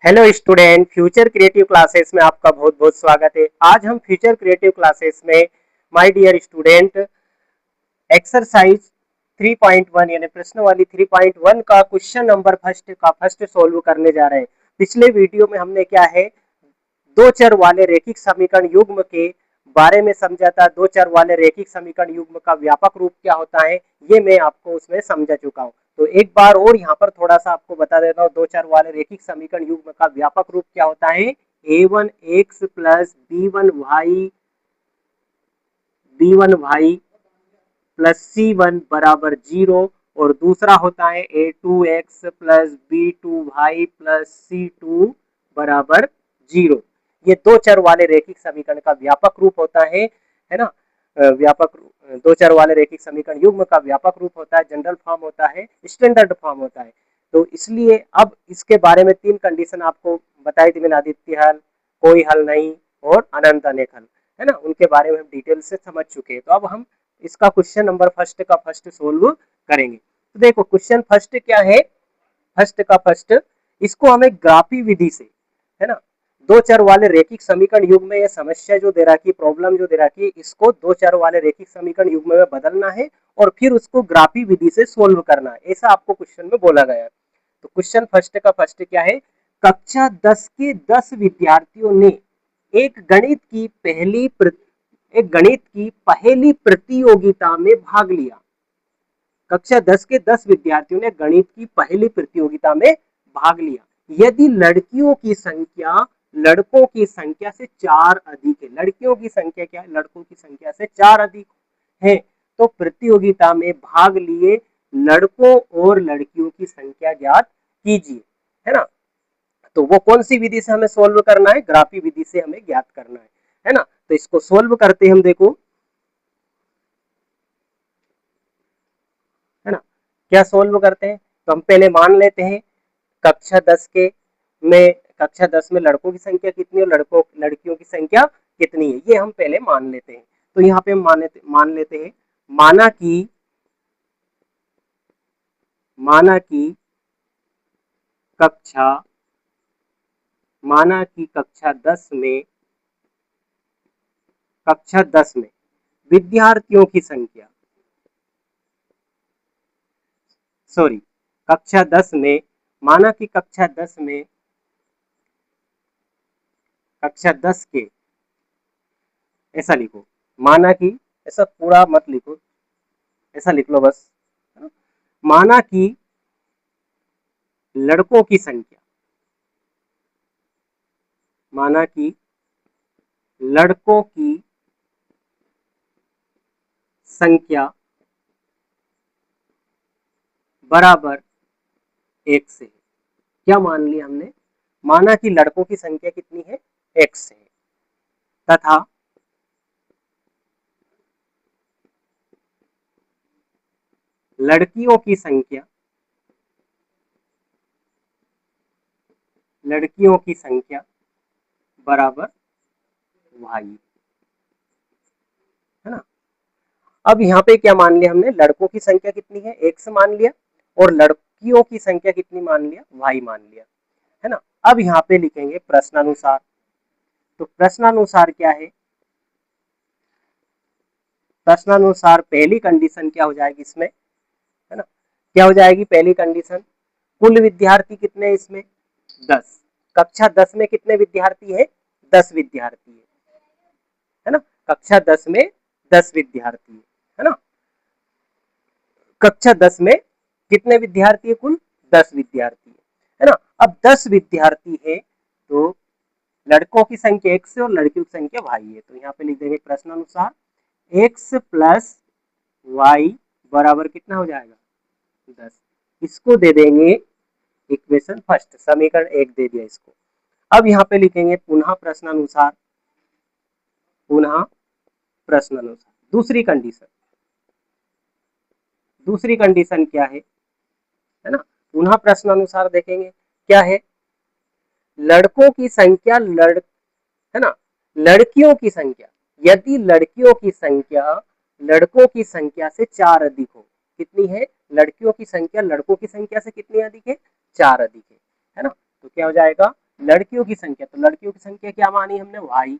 Hello student, future creative classes में आपका बहुत बहुत स्वागत है। आज हम फ्यूचर क्रिएटिव क्लासेस में माय डियर स्टूडेंट एक्सरसाइज 3.1 यानी प्रश्न वाली 3.1 का क्वेश्चन नंबर फर्स्ट सोल्व करने जा रहे हैं। पिछले वीडियो में हमने क्या है, दो चर वाले रैखिक समीकरण युग्म के बारे में समझा था। दो चर वाले रैखिक समीकरण युग्म का व्यापक रूप क्या होता है ये मैं आपको उसमें समझा चुका हूँ। तो एक बार और यहाँ पर थोड़ा सा आपको बता देता हूँ, दो चर वाले रैखिक समीकरण युग्म का व्यापक रूप क्या होता है। a1x plus b1y plus c1 बराबर 0 और दूसरा होता है a2x plus b2y plus c2 बराबर 0। ये दो चर वाले रैखिक समीकरण का व्यापक रूप होता है ना। व्यापक दो चर वाले रैखिक समीकरण युग्म का व्यापक रूप होता है, जनरल फॉर्म होता है, स्टैंडर्ड फॉर्म होता है। तो इसलिए अब इसके बारे में तीन कंडीशन आपको बताई थी मैंने, आदित्य हल, कोई हल नहीं और अनंत अनेक हल, है ना। उनके बारे में हम डिटेल से समझ चुके हैं। तो अब हम इसका क्वेश्चन नंबर फर्स्ट सोल्व करेंगे। तो देखो क्वेश्चन फर्स्ट क्या है, फर्स्ट इसको हमें ग्राफी विधि से, है ना, दो चर वाले रैखिक समीकरण युग्म में, यह समस्या जो दे रखी, प्रॉब्लम जो दे रखी, इसको दो चर वाले रैखिक समीकरण युग्म में बदलना है और फिर उसको ग्राफी विधि से सोल्व करना है, ऐसा आपको क्वेश्चन में बोला गया है। तो क्वेश्चन फर्स्ट क्या है, कक्षा 10 के 10 विद्यार्थियों ने एक गणित की पहेली प्रतियोगिता में भाग लिया। कक्षा 10 के 10 विद्यार्थियों ने गणित की पहली प्रतियोगिता में भाग लिया। यदि लड़कियों की संख्या लड़कों की संख्या से 4 अधिक है, लड़कियों की संख्या क्या है, लड़कों की संख्या से 4 अधिक है, तो प्रतियोगिता में भाग लिए लड़कों और लड़कियों की संख्या ज्ञात कीजिए, है ना। तो वो कौन सी विधि से हमें सोल्व करना है, ग्राफी विधि से हमें ज्ञात करना है ना। तो इसको सोल्व करते हम, देखो, है ना, क्या सोल्व करते हैं। तो हम पहले मान लेते हैं कक्षा 10 के में, कक्षा 10 में लड़कों की संख्या कितनी है, लड़कियों की संख्या कितनी है, ये हम पहले मान लेते हैं। तो यहाँ पे हम मान लेते हैं, माना कि कक्षा माना कि कक्षा 10 में विद्यार्थियों की संख्या, सॉरी, कक्षा 10 में, माना कि कक्षा 10 में, कक्षा 10 के, ऐसा लिखो, माना कि, ऐसा पूरा मत लिखो, ऐसा लिख लो बस, माना कि लड़कों की संख्या, माना कि लड़कों की संख्या बराबर 1 से है। क्या मान लिया हमने, माना कि लड़कों की संख्या कितनी है, 1 से है, तथा लड़कियों की संख्या बराबर y, है ना। अब यहाँ पे क्या मान लिया हमने, लड़कों की संख्या कितनी है, 1 से मान लिया, और लड़कियों की संख्या कितनी मान लिया, y मान लिया, है ना। अब यहाँ पे लिखेंगे प्रश्नानुसार। तो प्रश्नानुसार क्या है, प्रश्नानुसार पहली कंडीशन क्या हो जाएगी इसमें, है ना, क्या हो जाएगी पहली कंडीशन, कुल विद्यार्थी कितने हैं इसमें, 10। कक्षा 10 में कितने विद्यार्थी है, 10 विद्यार्थी है ना। कक्षा 10 में 10 विद्यार्थी है ना। कक्षा 10 में कितने विद्यार्थी है, कुल 10 विद्यार्थी है ना। अब 10 विद्यार्थी है तो लड़कों की संख्या 1 से और लड़कियों की संख्या y है। तो यहाँ पे लिख देंगे प्रश्नानुसार x प्लस वाई बराबर कितना हो जाएगा, 10। इसको दे देंगे इक्वेशन फर्स्ट, समीकरण 1 दे दिया इसको। अब यहाँ पे लिखेंगे पुनः प्रश्नानुसार, दूसरी कंडीशन, क्या है ना, पुनः प्रश्नानुसार देखेंगे क्या है, लड़कों की संख्या है ना, लड़कियों की संख्या, यदि लड़कियों की संख्या लड़कों की संख्या से 4 अधिक हो, कितनी है, लड़कियों की संख्या लड़कों की संख्या से कितनी अधिक है, 4 अधिक है ना। तो क्या हो जाएगा, लड़कियों की संख्या, तो लड़कियों की संख्या क्या मानी हमने, y,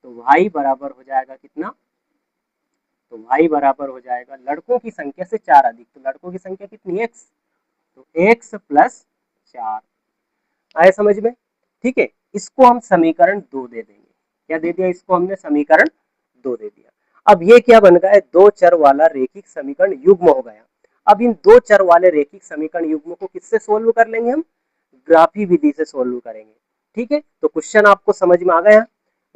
तो y बराबर हो जाएगा कितना, तो y बराबर हो जाएगा लड़कों की संख्या से 4 अधिक, तो लड़कों की संख्या कितनी, x, तो x प्लस 4। आए समझ में, ठीक है। इसको हम समीकरण 2 दे देंगे, क्या दे दिया इसको हमने, समीकरण 2 दे दिया। अब ये क्या बन गया है, दो चर वाला रेखिक समीकरण युग्म हो गया। अब इन दो चर वाले रेखिक समीकरण युग्म को किससे सोल्व कर लेंगे हम, ग्राफी विधि से सोल्व करेंगे, ठीक है। तो क्वेश्चन आपको समझ में आ गया,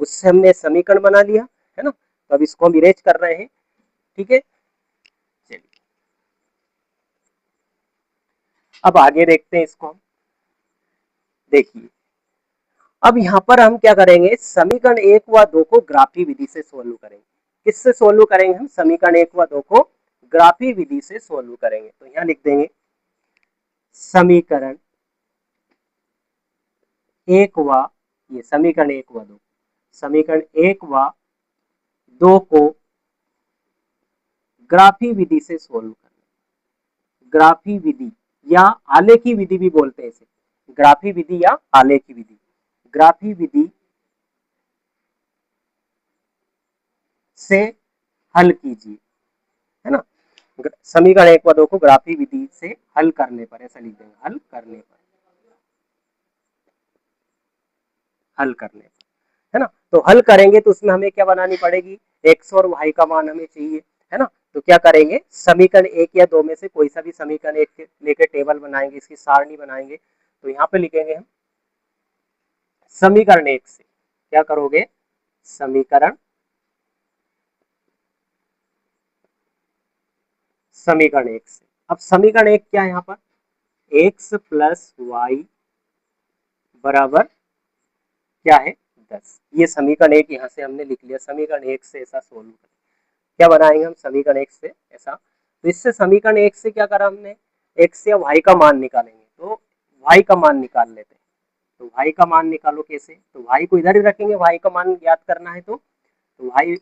उससे हमने समीकरण बना लिया है ना। तो अब इसको हम इरेज कर रहे हैं, ठीक है। चलिए अब आगे देखते हैं इसको हम, देखिए अब यहाँ पर हम क्या करेंगे, समीकरण 1 व 2 को ग्राफी विधि से सोल्व करेंगे। किससे सोल्व करेंगे हम, समीकरण 1 व 2 को ग्राफी विधि से सोल्व करेंगे। तो यहाँ लिख देंगे समीकरण 1 व, ये समीकरण 1 व 2, समीकरण 1 व 2 को ग्राफी विधि से सोल्व करना, ग्राफी विधि या आलेखी विधि भी बोलते हैं इसे, ग्राफी विधि या आलेखी विधि, ग्राफी विधि से हल कीजिए, है ना। समीकरण 1 व 2 को ग्राफी विधि से हल करने पर, ऐसा लिख देंगे, हल करने पर, हल करने पर, है ना। तो हल करेंगे तो उसमें हमें क्या बनानी पड़ेगी, एक्स और वाई का मान हमें चाहिए, है ना। तो क्या करेंगे, समीकरण 1 या 2 में से कोई सा भी समीकरण एक लेकर टेबल बनाएंगे, इसकी सारणी बनाएंगे। तो यहाँ पे लिखेंगे हम समीकरण 1 से, क्या करोगे, समीकरण, समीकरण 1 से। अब समीकरण 1 क्या है यहाँ पर, एक्स प्लस वाई बराबर क्या है, 10। ये समीकरण 1 यहाँ से हमने लिख लिया, समीकरण 1 से ऐसा सोल्व कर, क्या बनाएंगे हम समीकरण 1 से ऐसा। तो इससे समीकरण 1 से क्या करा हमने, x से y का मान निकालेंगे, तो y का मान निकाल लेते हैं। तो y का मान निकालो कैसे, तो y को इधर ही रखेंगे, y का मान ज्ञात करना है। तो y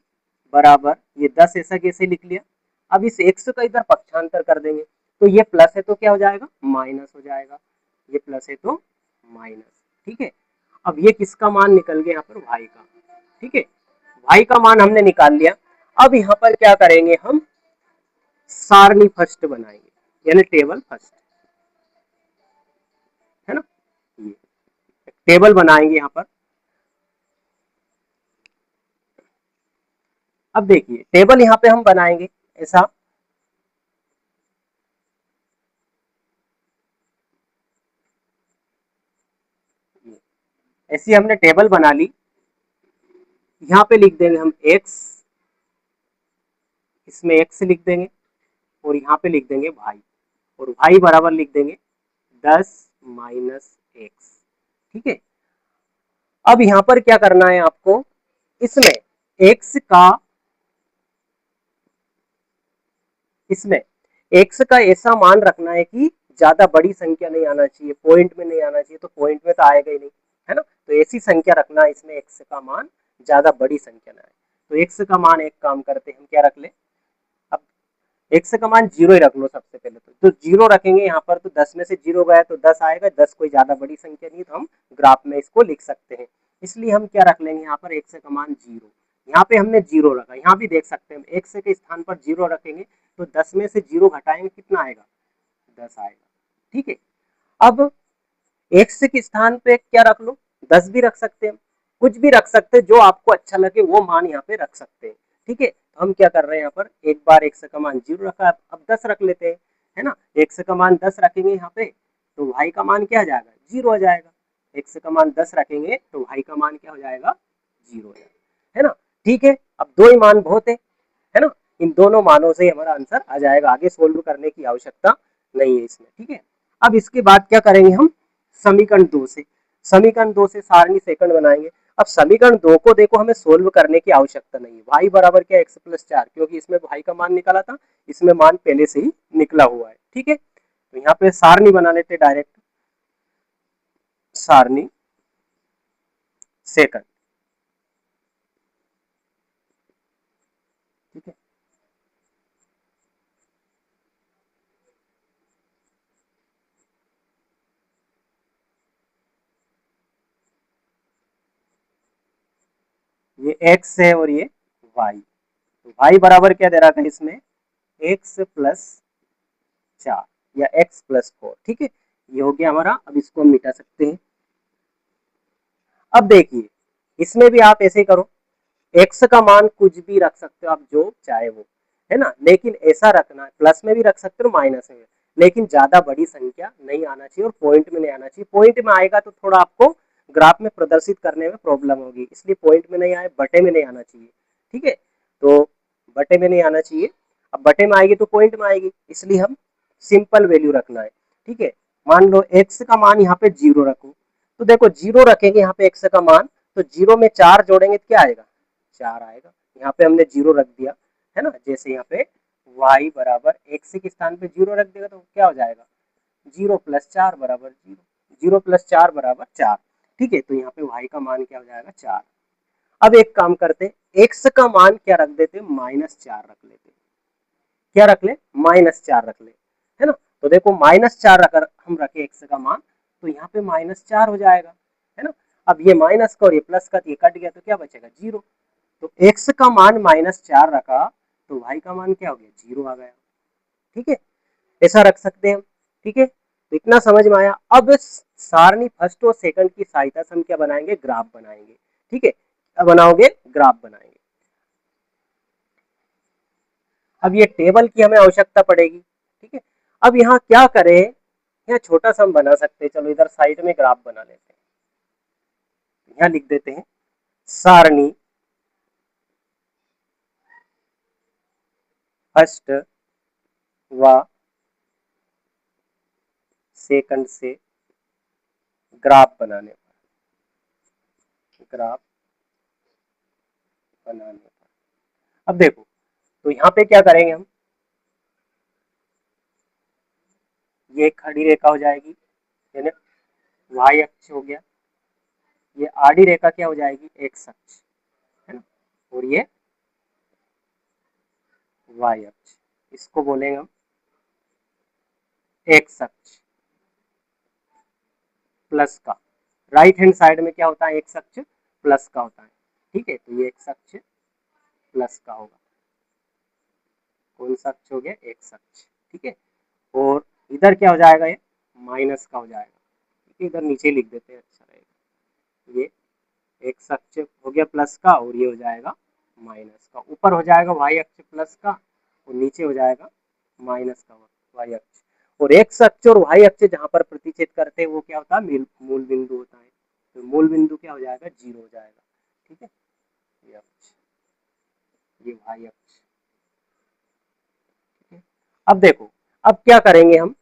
बराबर ये 10 ऐसा कैसे लिख लिया। अब इस x का इधर पक्षांतर कर देंगे, तो ये प्लस है तो क्या हो जाएगा, माइनस हो जाएगा, ये प्लस है तो माइनस, ठीक है। अब ये किसका मान निकल गया यहाँ पर, y का, ठीक है। y का मान हमने निकाल लिया। अब यहाँ पर क्या करेंगे हम, सारणी फर्स्ट बनाएंगे, यानी टेबल फर्स्ट, है ना। ये टेबल बनाएंगे यहाँ पर। अब देखिए टेबल यहाँ पे हम बनाएंगे ऐसा, ऐसी हमने टेबल बना ली। यहाँ पे लिख देंगे हम x, इसमें x लिख देंगे, और यहाँ पे लिख देंगे y, और y बराबर लिख देंगे 10 माइनस एक्स, ठीक है। अब यहाँ पर क्या करना है आपको, इसमें x का, इसमें x का ऐसा मान रखना है कि ज्यादा बड़ी संख्या नहीं आना चाहिए, पॉइंट में नहीं आना चाहिए, तो पॉइंट में तो आएगा ही नहीं, है ना। तो ऐसी संख्या रखना है इसमें, x का मान ज्यादा बड़ी संख्या ना आए। तो x का मान, एक काम करते हैं हम, क्या रख ले, अब x का मान 0 ही रख लो सबसे पहले। तो 0 रखेंगे यहाँ पर, तो 10 में से 0 गया तो 10 आएगा, 10 कोई ज्यादा बड़ी संख्या नहीं, तो हम ग्राफ में इसको लिख सकते हैं। इसलिए हम क्या रख लेंगे यहाँ पर, x का मान 0, यहाँ पे हमने 0 रखा, यहाँ भी देख सकते हैं x के स्थान पर 0 रखेंगे, तो 10 में से 0 घटाएंगे कितना आएगा, 10 आएगा, ठीक है। अब x के स्थान पे क्या रख लो, 10 भी रख सकते हैं, कुछ भी रख सकते हैं, जो आपको अच्छा लगे वो मान यहाँ पे रख सकते हैं, ठीक है। तो हम क्या कर रहे हैं यहाँ पर, एक बार x का मान 0 रखा, अब 10 रख लेते हैं, है ना। x का मान 10 रखेंगे यहाँ पे, तो y का मान क्या आ जाएगा, 0 हो जाएगा। x का मान 10 रखेंगे तो y का मान क्या हो जाएगा, 0 हो जाएगा, है ना। ठीक है, अब दो ही मान बहुत है ना, इन दोनों मानों से हमारा आंसर आ जाएगा, आगे सोल्व करने की आवश्यकता नहीं है इसमें, ठीक है। अब इसके बाद क्या करेंगे हम, समीकरण 2 से, समीकरण 2 से सारणी सेकंड बनाएंगे। अब समीकरण 2 को देखो हमें सोल्व करने की आवश्यकता नहीं है, y बराबर क्या, x प्लस 4, क्योंकि इसमें y का मान निकाला था, इसमें मान पहले से ही निकला हुआ है, ठीक है। तो यहाँ पे सारणी बना लेते डायरेक्ट, सारणी सेकंड, ठीक है। ये x है और ये y। तो y बराबर क्या दे रहा था इसमें, x प्लस 4 या x प्लस 4। ठीक है, ये हो गया हमारा। अब इसको हम मिटा सकते हैं। अब देखिए इसमें भी आप ऐसे करो, x का मान कुछ भी रख सकते हो आप, जो चाहे वो, है ना। लेकिन ऐसा रखना, प्लस में भी रख सकते हो माइनस में, लेकिन ज्यादा बड़ी संख्या नहीं आना चाहिए और पॉइंट में नहीं आना चाहिए। पॉइंट में आएगा तो थोड़ा आपको ग्राफ में प्रदर्शित करने में प्रॉब्लम होगी, इसलिए पॉइंट में नहीं आए, बटे में नहीं आना चाहिए। ठीक है, तो बटे में नहीं आना चाहिए। अब बटे में आएगी तो पॉइंट में आएगी, इसलिए हम सिंपल वैल्यू रखना है। ठीक है, मान लो x का मान यहाँ पे 0 रखो, तो देखो 0 रखेंगे यहाँ पे x का मान, तो 0 में 4 जोड़ेंगे तो क्या आएगा, 4 आएगा। यहाँ पे हमने 0 रख दिया, है ना। जैसे यहाँ पे y बराबर x के स्थान पे 0 रख देगा तो क्या हो जाएगा, 0 प्लस 4 बराबर 0, 0 प्लस 4 बराबर 4। ठीक है, तो यहाँ पे y का मान क्या हो जाएगा, 4। अब एक काम करते हैं, x का मान क्या रख देते, -4 रख लेते। क्या रख ले, -4 रख ले, है ना। तो देखो -4 अगर हम रखे x का मान, तो यहाँ पे -4 हो जाएगा, है ना। अब ये माइनस का और ये प्लस का ये कट गया तो क्या बचेगा, 0। तो x का मान -4 रखा तो y का मान क्या हो गया, 0 आ गया। ठीक है, ऐसा रख सकते हैं हम। ठीक है, तो इतना समझ में आया। अब सारणी फर्स्ट और सेकंड की सहायता से हम क्या बनाएंगे, ग्राफ बनाएंगे। ठीक है, क्या बनाओगे, ग्राफ बनाएंगे। अब ये टेबल की हमें आवश्यकता पड़ेगी। ठीक है, अब यहाँ क्या करें, यहाँ छोटा सा हम बना सकते हैं। चलो इधर साइड में ग्राफ बना लेते हैं। यहाँ लिख देते हैं सारणी फर्स्ट व सेकंड से ग्राफ बनाने पर, ग्राफ बनाने पर। अब देखो, तो यहाँ पे क्या करेंगे हम, ये खड़ी रेखा हो जाएगी, यानी वाई अक्ष हो गया। ये आड़ी रेखा क्या हो जाएगी, एक्स अक्ष, है ना। और ये वाई अक्ष, इसको बोलेंगे हम एक्स अक्ष प्लस का। राइट हैंड साइड में क्या होता है, एक्स अक्ष प्लस का होता है। ठीक है, तो ये एक्स अक्ष प्लस का होगा। कौन सा अक्ष हो गया, एक्स अक्ष। ठीक है, और इधर क्या हो जाएगा, ये माइनस का हो जाएगा। ठीक है, इधर नीचे लिख देते हैं, अच्छा रहेगा। ये एक्स अक्ष हो गया प्लस का और ये हो जाएगा माइनस का। ऊपर हो जाएगा वाई अक्ष प्लस का और नीचे हो जाएगा माइनस का वाई अक्ष। और एक्स अक्ष और वाई अक्ष जहां पर प्रतिच्छेद करते हैं वो क्या होता है, मूल बिंदु होता है। तो मूल बिंदु क्या हो जाएगा, 0 हो जाएगा। ठीक है, ये अक्ष, ये वाई अक्ष। ठीक है, अब देखो, अब क्या करेंगे हम,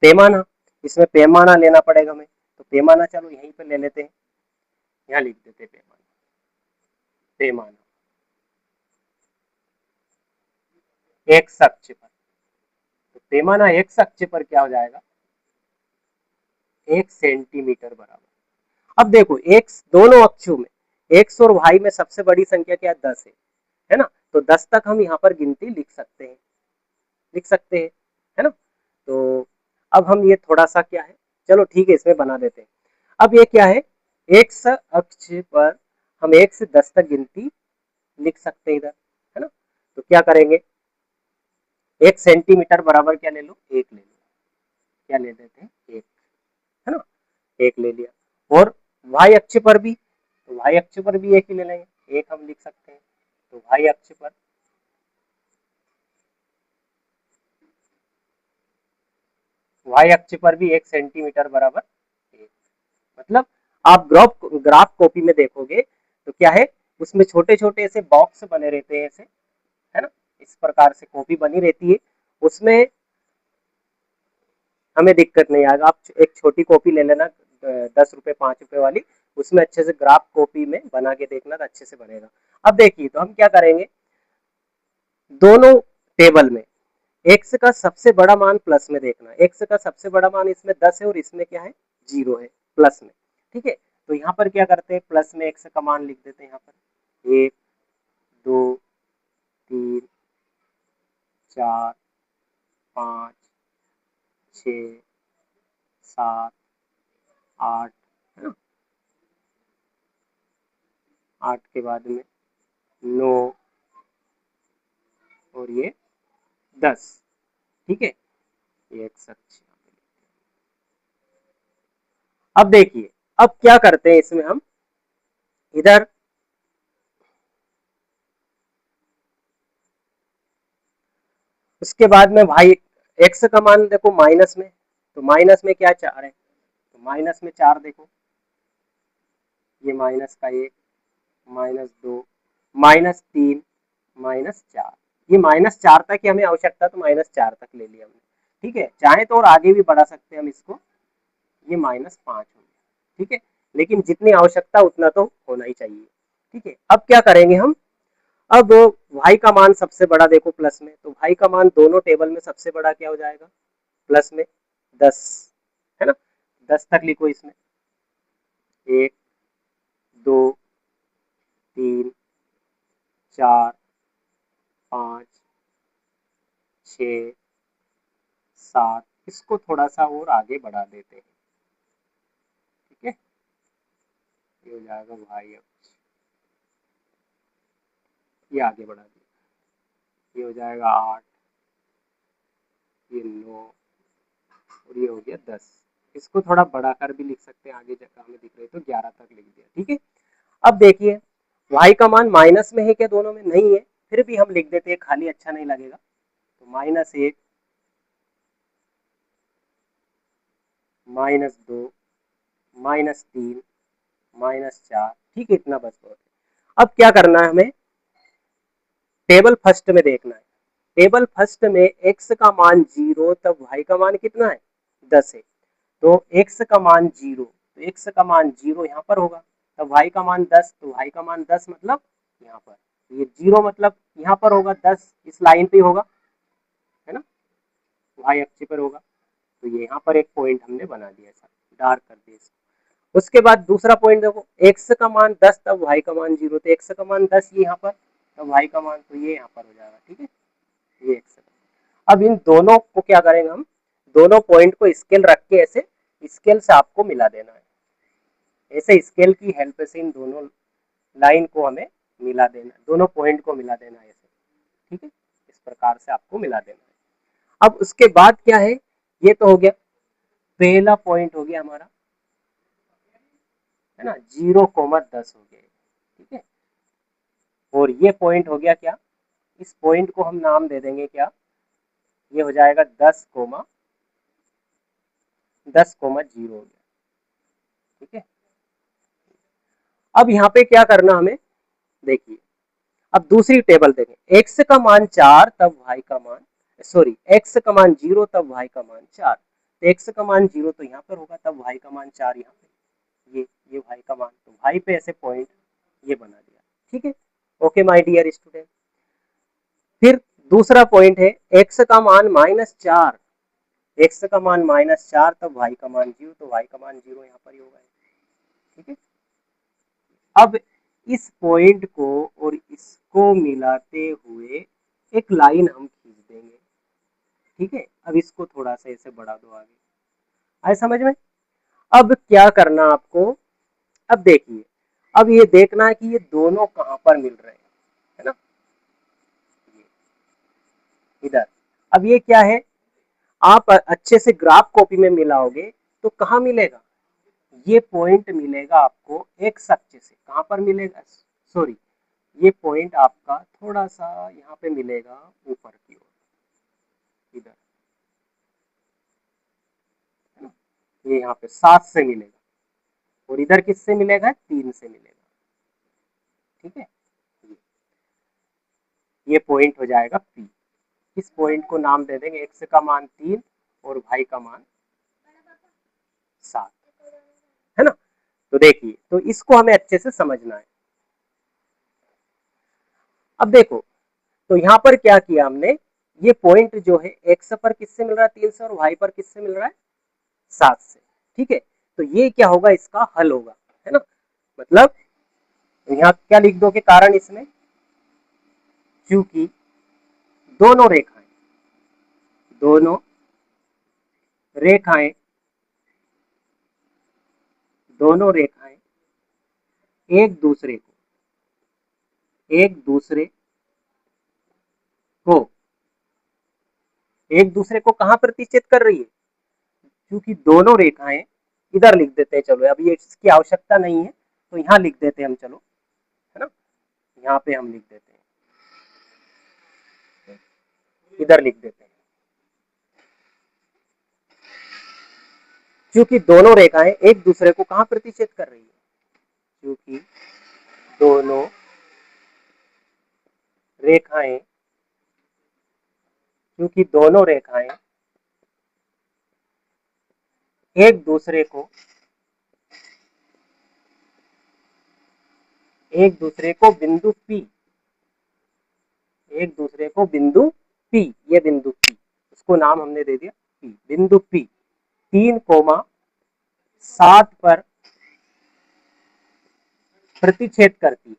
पैमाना, इसमें पैमाना लेना पड़ेगा हमें। तो पैमाना चलो यहीं पे ले लेते हैं, यहाँ लिख देते हैं पैमाना। पैमाना एक्स अक्ष पर, तो पैमाना एक्स अक्ष पर क्या हो जाएगा, 1 सेंटीमीटर बराबर। अब देखो एक्स दोनों अक्षों में, एक्स और वाई में सबसे बड़ी संख्या क्या है, 10 है ना। तो 10 तक हम यहाँ पर गिनती लिख सकते हैं, लिख सकते हैं, है ना। तो अब हम ये थोड़ा सा क्या है, चलो ठीक है इसमें बना देते हैं। अब ये क्या है, एक्स अक्ष पर हम 1 से 10 तक गिनती लिख सकते हैं इधर, है ना। तो क्या करेंगे, 1 सेंटीमीटर बराबर क्या ले लो, 1 ले लो। क्या ले लेते हैं, 1, है ना, 1 ले लिया। और वाई अक्ष पर भी, तो वाई अक्ष पर भी 1 ही ले लेंगे, 1 हम लिख सकते हैं। तो वाई अक्ष पर, वाई अक्ष पर भी 1 सेंटीमीटर बराबर 1। मतलब आप ग्राफ कॉपी में देखोगे तो क्या है, उसमें छोटे छोटे ऐसे बॉक्स बने रहते हैं ऐसे, है ना। इस प्रकार से कॉपी बनी रहती है, उसमें हमें दिक्कत नहीं आएगा। आप एक छोटी कॉपी ले लेना, 10 रुपए 5 रुपए वाली, उसमें अच्छे से ग्राफ कॉपी में बना के देखना तो अच्छे से बनेगा। अब देखिए, तो हम क्या करेंगे, दोनों टेबल में एक्स का सबसे बड़ा मान प्लस में देखना। एक्स का सबसे बड़ा मान इसमें 10 है और इसमें क्या है, 0 है, प्लस में। ठीक है, तो यहाँ पर क्या करते हैं, प्लस में एक्स का मान लिख देते हैं यहाँ पर, 1 2 3 4 5 6 7 8, है ना। 8 के बाद में 9 और ये 10। ठीक है, ये x अक्ष। अब देखिए, अब क्या करते हैं इसमें हम, इधर उसके बाद में भाई x का मान देखो माइनस में, तो माइनस में क्या 4 है, तो माइनस में 4 देखो, ये माइनस का 1, -2, -3, -4। ये -4 तक की हमें आवश्यकता, तो -4 तक ले लिया हमने। ठीक है, चाहे तो और आगे भी बढ़ा सकते हैं हम इसको, ये -5 हो गया। ठीक है, लेकिन जितनी आवश्यकता उतना तो होना ही चाहिए। ठीक है, अब क्या करेंगे हम, अब y का मान सबसे बड़ा देखो प्लस में, तो y का मान दोनों टेबल में सबसे बड़ा क्या हो जाएगा, प्लस में 10, है ना। 10 तक लिखो इसमें, 1 2 3 4 5 6 7, इसको थोड़ा सा और आगे बढ़ा देते हैं। ठीक है, ये हो जाएगा भाई, अब ये आगे बढ़ा दिया, ये हो जाएगा 8, ये 9 और ये हो गया 10। इसको थोड़ा बढ़ाकर भी लिख सकते हैं, आगे जगह हमें दिख रही तो 11 तक लिख दिया। ठीक है, अब देखिए y का मान माइनस में है क्या, दोनों में नहीं है, फिर भी हम लिख देते हैं, खाली अच्छा नहीं लगेगा, तो -1 -2 -3 -4। ठीक है, इतना बस बहुत है। अब क्या करना है हमें, टेबल फर्स्ट में देखना है, टेबल फर्स्ट में x का मान 0 तब y का मान कितना है, 10 है, तो x का मान 0, तो x का मान 0 यहाँ पर होगा, तब y का मान 10, तो y का मान 10 मतलब यहाँ पर, ये 0 मतलब यहाँ पर होगा, 10 इस लाइन पे होगा, है ना, y अक्ष पर होगा, तो ये यहाँ पर एक पॉइंट हमने बना दिया, ऐसा डार्क कर दिया इसको। उसके बाद दूसरा पॉइंट देखो, x का मान 10 तब y का मान 0, तो x का मान 10 ये यहाँ पर, तब y का मान तो ये यहाँ पर हो जाएगा। ठीक है, ये x। अब इन दोनों को क्या करेंगे हम, दोनों पॉइंट को स्केल रख के ऐसे स्केल से आपको मिला देना है, ऐसे स्केल की हेल्प से इन दोनों लाइन को हमें मिला देना है, दोनों पॉइंट को मिला देना है ऐसे। ठीक है, इस प्रकार से आपको मिला देना है। अब उसके बाद क्या है, ये तो हो गया, पहला पॉइंट हो गया हमारा, है ना, 0,10 हो गया। ठीक है, और ये पॉइंट हो गया क्या, इस पॉइंट को हम नाम दे देंगे क्या, ये हो जाएगा 10,0 हो गया। ठीक है, अब यहाँ पे क्या करना हमें, देखिए अब दूसरी टेबल देखें, x का मान 4 तब y का मान, सॉरी x का मान 0 तब y का मान 4, तो x का मान 0 तो यहाँ पर होगा, तब y का मान 4 यहाँ पे, ये y का मान, तो y पे ऐसे पॉइंट ये बना दिया। ठीक है, ओके माय डियर स्टूडेंट। फिर दूसरा पॉइंट है, x का मान -4, x का मान -4 तब y का मान 0, तो y का मान 0 यहाँ पर ही होगा। ठीक है, अब इस पॉइंट को और इसको मिलाते हुए एक लाइन हम खींच देंगे। ठीक है, अब इसको थोड़ा सा ऐसे बढ़ा दो आगे, आए समझ में। अब क्या करना आपको, अब देखिए, अब ये देखना है कि ये दोनों कहां पर मिल रहे हैं, है ना, इधर। अब ये क्या है, आप अच्छे से ग्राफ कॉपी में मिलाओगे तो कहाँ मिलेगा, ये पॉइंट मिलेगा आपको एक्स अक्ष से, कहां पर मिलेगा, सॉरी ये पॉइंट आपका थोड़ा सा यहाँ पे मिलेगा ऊपर की ओर, इधर, है ना, ये यहाँ पे 7 से मिलेगा, और इधर किससे मिलेगा, 3 से मिलेगा। ठीक है, ये पॉइंट हो जाएगा P। इस पॉइंट को नाम दे देंगे, x का मान 3 और y का मान 7, है ना। तो देखिए, तो इसको हमें अच्छे से समझना है। अब देखो, तो यहाँ पर क्या किया हमने, ये पॉइंट जो है x पर किससे मिल रहा है, 3 से, और y पर किससे मिल रहा है, 7 से। ठीक है, तो ये क्या होगा, इसका हल होगा, है ना, मतलब यहाँ क्या लिख दो के कारण इसमें, क्योंकि दोनों रेखाएं दोनों रेखाएं दोनों रेखाएं एक दूसरे को एक दूसरे को कहाँ प्रतिच्छेद कर रही है, क्योंकि दोनों रेखाएं, इधर लिख देते हैं, चलो अभी इसकी आवश्यकता नहीं है तो यहाँ लिख देते हैं हम, चलो है ना, यहाँ पे हम लिख देते हैं, इधर लिख देते हैं, क्योंकि दोनों रेखाएं एक दूसरे को कहाँ प्रतिच्छेद कर रही है, क्योंकि दोनों रेखाएं क्योंकि दोनों रेखाएं एक दूसरे को बिंदु P, एक दूसरे को बिंदु P, ये बिंदु P, उसको नाम हमने दे दिया P, बिंदु P 3,7 पर प्रतिच्छेद करती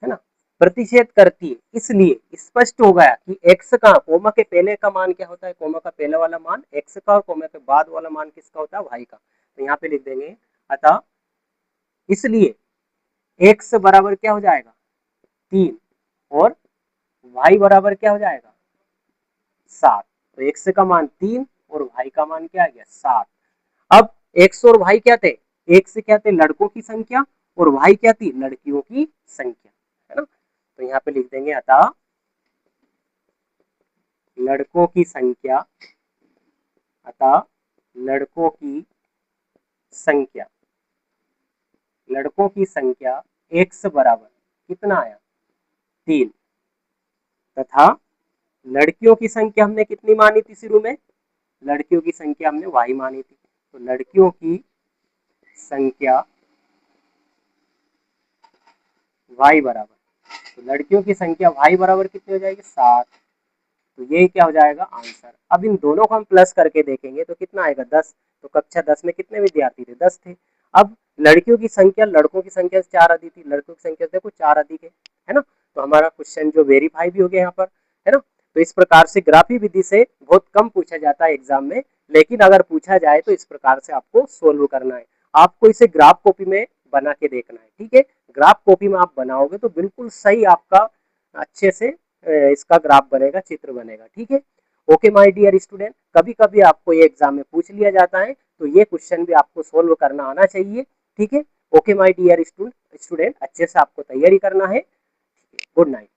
है ना, प्रतिच्छेद करती है, इसलिए स्पष्ट हो गया कि x का कोमा के पहले का मान क्या होता है, कोमा का पहले वाला मान x का और कोमा के बाद वाला मान किसका होता है, y का। तो यहाँ पे लिख देंगे, अतः इसलिए x बराबर क्या हो जाएगा 3 और y बराबर क्या हो जाएगा 7। तो x का मान 3 और y का मान क्या आ गया 7। अब x और y क्या थे, x क्या थे लड़कों की संख्या और y क्या थी लड़कियों की संख्या, है ना। तो यहाँ पे लिख देंगे, अतः लड़कों की संख्या, x बराबर कितना आया 3, तथा लड़कियों की संख्या हमने कितनी मानी थी शुरू में, लड़कियों की संख्या हमने y मानी थी, तो लड़कियों की संख्या y बराबर, तो लड़कियों की संख्या y बराबर कितनी हो जाएगी 7। तो यही क्या हो जाएगा आंसर। अब इन दोनों को हम प्लस करके देखेंगे तो कितना आएगा 10। तो कक्षा 10 में कितने विद्यार्थी थे 10 थे। अब लड़कियों की संख्या लड़कों की संख्या से 4 अधिक थी, लड़कों की संख्या देखो 4 अधिक है ना। तो हमारा क्वेश्चन जो वेरीफाई भी हो गया यहाँ पर, है ना। तो इस प्रकार से ग्राफी विधि से बहुत कम पूछा जाता है एग्जाम में, लेकिन अगर पूछा जाए तो इस प्रकार से आपको सोल्व करना है। आपको इसे ग्राफ कॉपी में बना के देखना है, ठीक है। ग्राफ कॉपी में आप बनाओगे तो बिल्कुल सही आपका अच्छे से इसका ग्राफ बनेगा, चित्र बनेगा, ठीक है। ओके माय डियर स्टूडेंट, कभी कभी आपको ये एग्जाम में पूछ लिया जाता है तो ये क्वेश्चन भी आपको सोल्व करना आना चाहिए, ठीक है। ओके माय डियर स्टूडेंट, अच्छे से आपको तैयारी करना है। Good night.